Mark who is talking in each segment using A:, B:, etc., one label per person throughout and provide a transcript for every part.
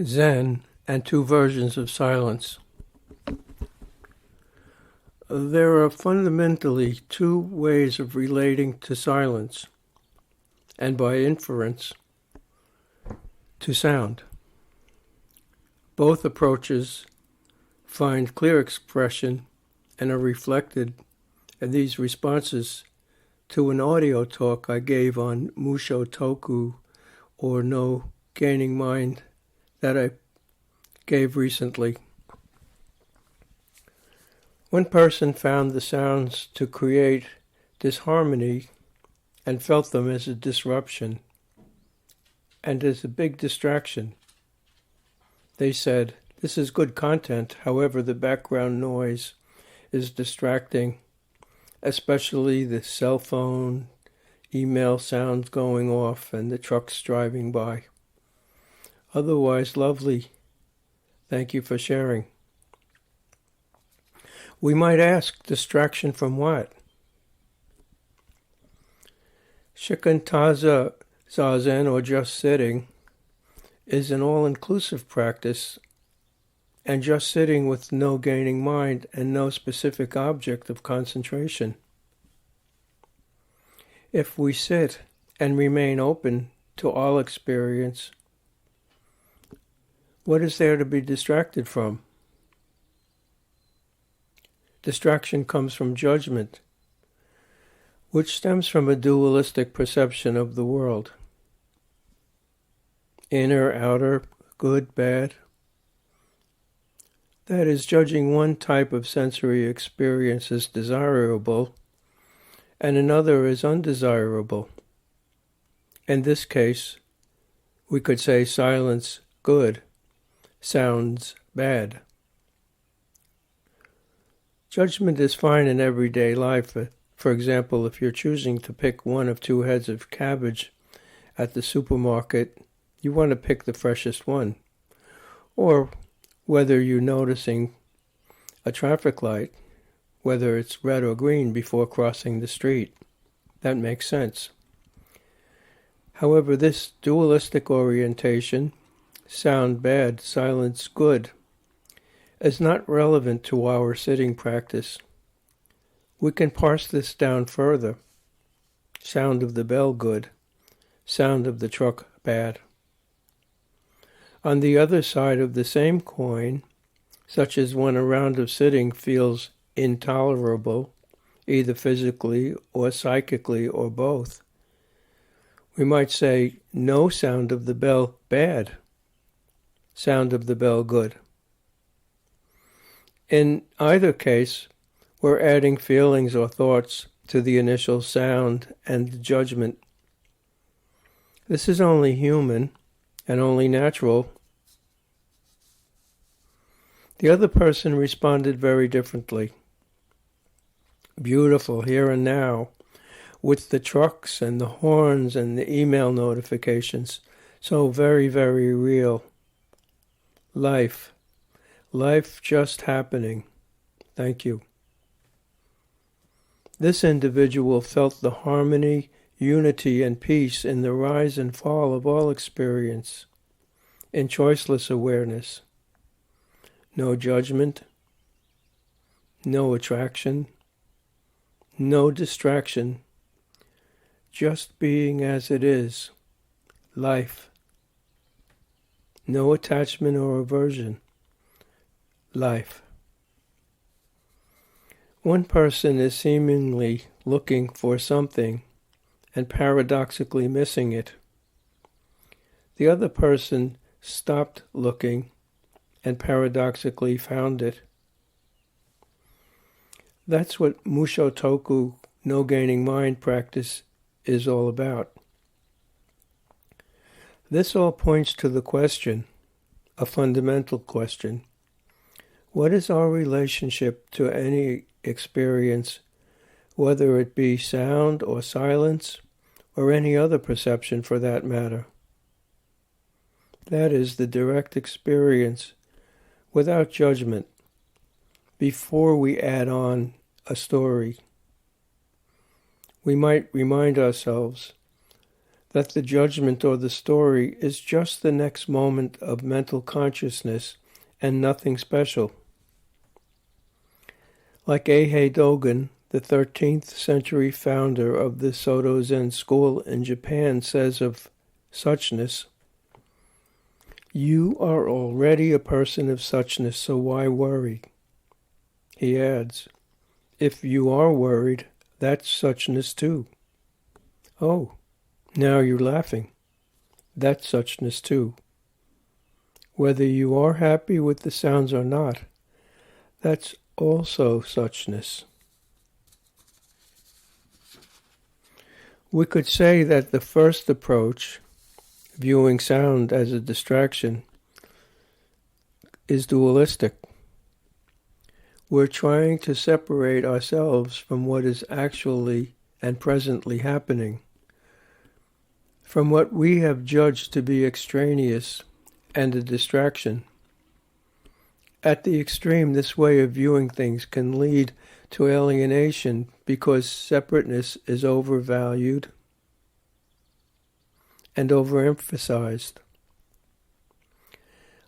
A: Zen and two versions of silence. There are fundamentally two ways of relating to silence, and by inference, to sound. Both approaches find clear expression and are reflected in these responses to an audio talk I gave on Musho Toku, or No Gaining Mind, that I gave recently. One person found the sounds to create disharmony and felt them as a disruption and as a big distraction. They said, "This is good content, however the background noise is distracting, especially the cell phone, email sounds going off, and the trucks driving by. Otherwise lovely. Thank you for sharing." We might ask, distraction from what? Shikantaza Zazen, or just sitting, is an all-inclusive practice, and just sitting with no gaining mind and no specific object of concentration. If we sit and remain open to all experience, what is there to be distracted from? Distraction comes from judgment, which stems from a dualistic perception of the world. Inner, outer, good, bad. That is, judging one type of sensory experience as desirable and another as undesirable. In this case, we could say silence good, sounds bad. Judgment is fine in everyday life. For example, if you're choosing to pick one of two heads of cabbage at the supermarket, you want to pick the freshest one. Or whether you're noticing a traffic light, whether it's red or green before crossing the street. That makes sense. However, this dualistic orientation, sound bad, silence good, is not relevant to our sitting practice. We can parse this down further. Sound of the bell good, sound of the truck bad. On the other side of the same coin, such as when a round of sitting feels intolerable, either physically or psychically or both, we might say no sound of the bell bad, sound of the bell good. In either case, we're adding feelings or thoughts to the initial sound and judgment. This is only human and only natural. The other person responded very differently. Beautiful here and now, with the trucks and the horns and the email notifications. So very, very real. Life just happening. Thank you. This individual felt the harmony, unity, and peace in the rise and fall of all experience, in choiceless awareness. No judgment, no attraction, no distraction, just being as it is, life. No attachment or aversion, life. One person is seemingly looking for something and paradoxically missing it. The other person stopped looking and paradoxically found it. That's what Musho Toku, no gaining mind practice, is all about. This all points to the question, a fundamental question. What is our relationship to any experience, whether it be sound or silence, or any other perception for that matter? That is the direct experience, without judgment, before we add on a story. We might remind ourselves that the judgment or the story is just the next moment of mental consciousness and nothing special. Like Eihei Dogen, the 13th century founder of the Soto Zen school in Japan, says of suchness, "You are already a person of suchness, so why worry?" He adds, "If you are worried, that's suchness too." "Oh, now you're laughing. That's suchness too. Whether you are happy with the sounds or not, that's also suchness." We could say that the first approach, viewing sound as a distraction, is dualistic. We're trying to separate ourselves from what is actually and presently happening, from what we have judged to be extraneous and a distraction. At the extreme, this way of viewing things can lead to alienation because separateness is overvalued and overemphasized.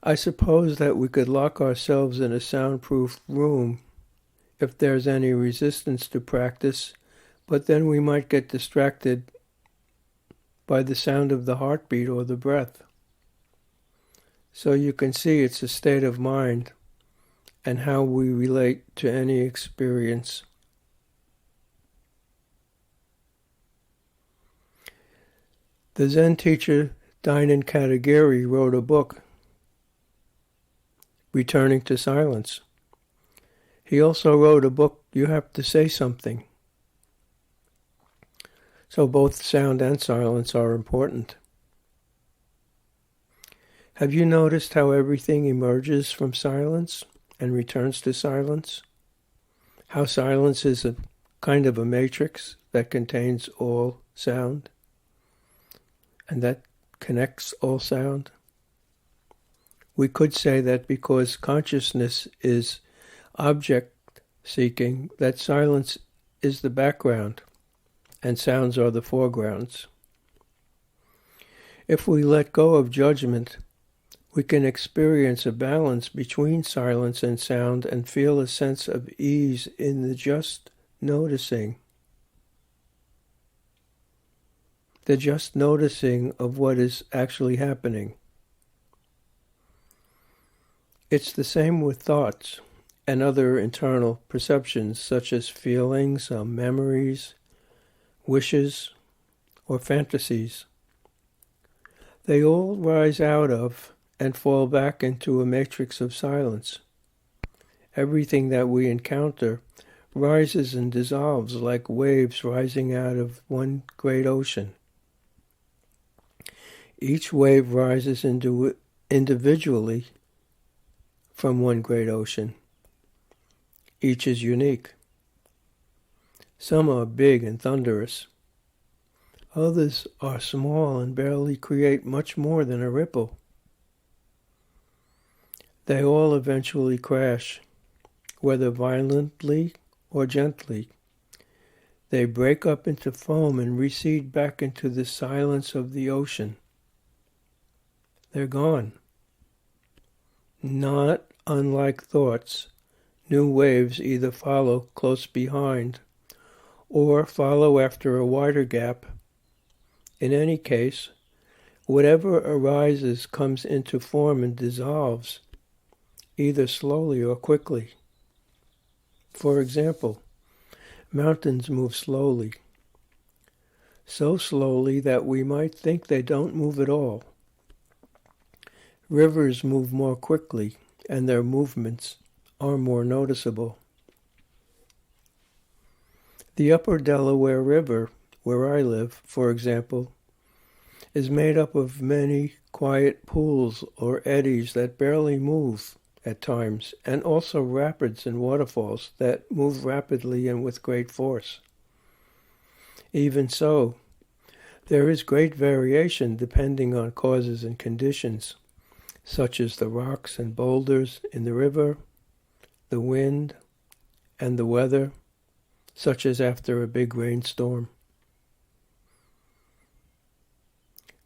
A: I suppose that we could lock ourselves in a soundproof room if there's any resistance to practice, but then we might get distracted by the sound of the heartbeat or the breath. So you can see it's a state of mind and how we relate to any experience. The Zen teacher Dainin Katagiri wrote a book, Returning to Silence. He also wrote a book, You Have to Say Something. So both sound and silence are important. Have you noticed how everything emerges from silence and returns to silence? How silence is a kind of a matrix that contains all sound and that connects all sound? We could say that because consciousness is object-seeking, that silence is the background and sounds are the foregrounds. If we let go of judgment, we can experience a balance between silence and sound and feel a sense of ease in the just noticing. The just noticing of what is actually happening. It's the same with thoughts and other internal perceptions such as feelings, memories, wishes, or fantasies. They all rise out of and fall back into a matrix of silence. Everything that we encounter rises and dissolves like waves rising out of one great ocean. Each wave rises individually from one great ocean. Each is unique. Some are big and thunderous. Others are small and barely create much more than a ripple. They all eventually crash, whether violently or gently. They break up into foam and recede back into the silence of the ocean. They're gone. Not unlike thoughts, new waves either follow close behind or follow after a wider gap. In any case, whatever arises comes into form and dissolves, either slowly or quickly. For example, mountains move slowly, so slowly that we might think they don't move at all. Rivers move more quickly, and their movements are more noticeable. The upper Delaware River, where I live, for example, is made up of many quiet pools or eddies that barely move at times, and also rapids and waterfalls that move rapidly and with great force. Even so, there is great variation depending on causes and conditions, such as the rocks and boulders in the river, the wind, and the weather, such as after a big rainstorm.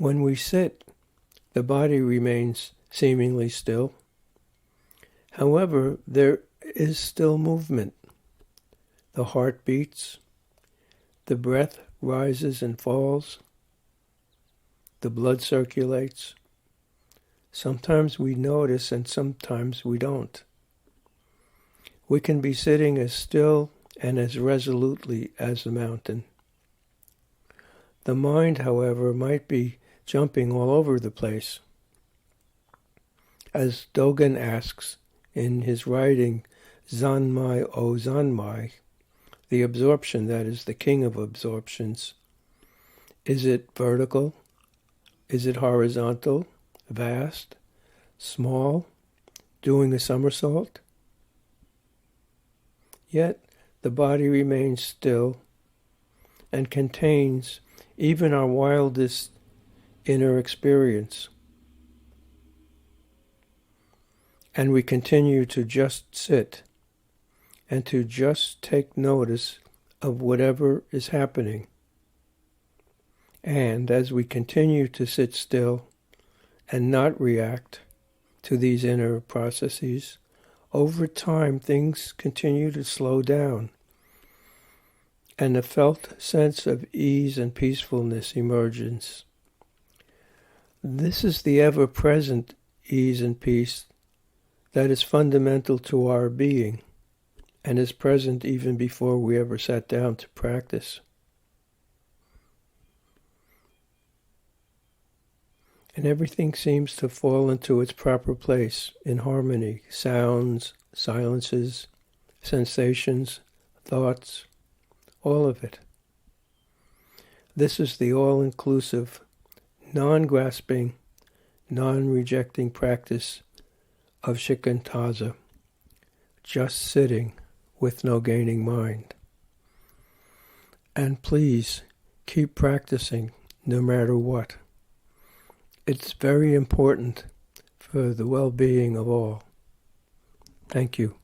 A: When we sit, the body remains seemingly still. However, there is still movement. The heart beats, the breath rises and falls, the blood circulates. Sometimes we notice and sometimes we don't. We can be sitting as still and as resolutely as a mountain. The mind, however, might be jumping all over the place. As Dogen asks in his writing, Zanmai o Zanmai, the absorption that is the king of absorptions, is it vertical? Is it horizontal? Vast? Small? Doing a somersault? Yet the body remains still and contains even our wildest inner experience. And we continue to just sit and to just take notice of whatever is happening. And as we continue to sit still and not react to these inner processes, over time things continue to slow down, and a felt sense of ease and peacefulness emerges. This is the ever-present ease and peace that is fundamental to our being and is present even before we ever sat down to practice. And everything seems to fall into its proper place in harmony. Sounds, silences, sensations, thoughts, all of it. This is the all-inclusive, non-grasping, non-rejecting practice of shikantaza, just sitting with no gaining mind. And please keep practicing no matter what. It's very important for the well-being of all. Thank you.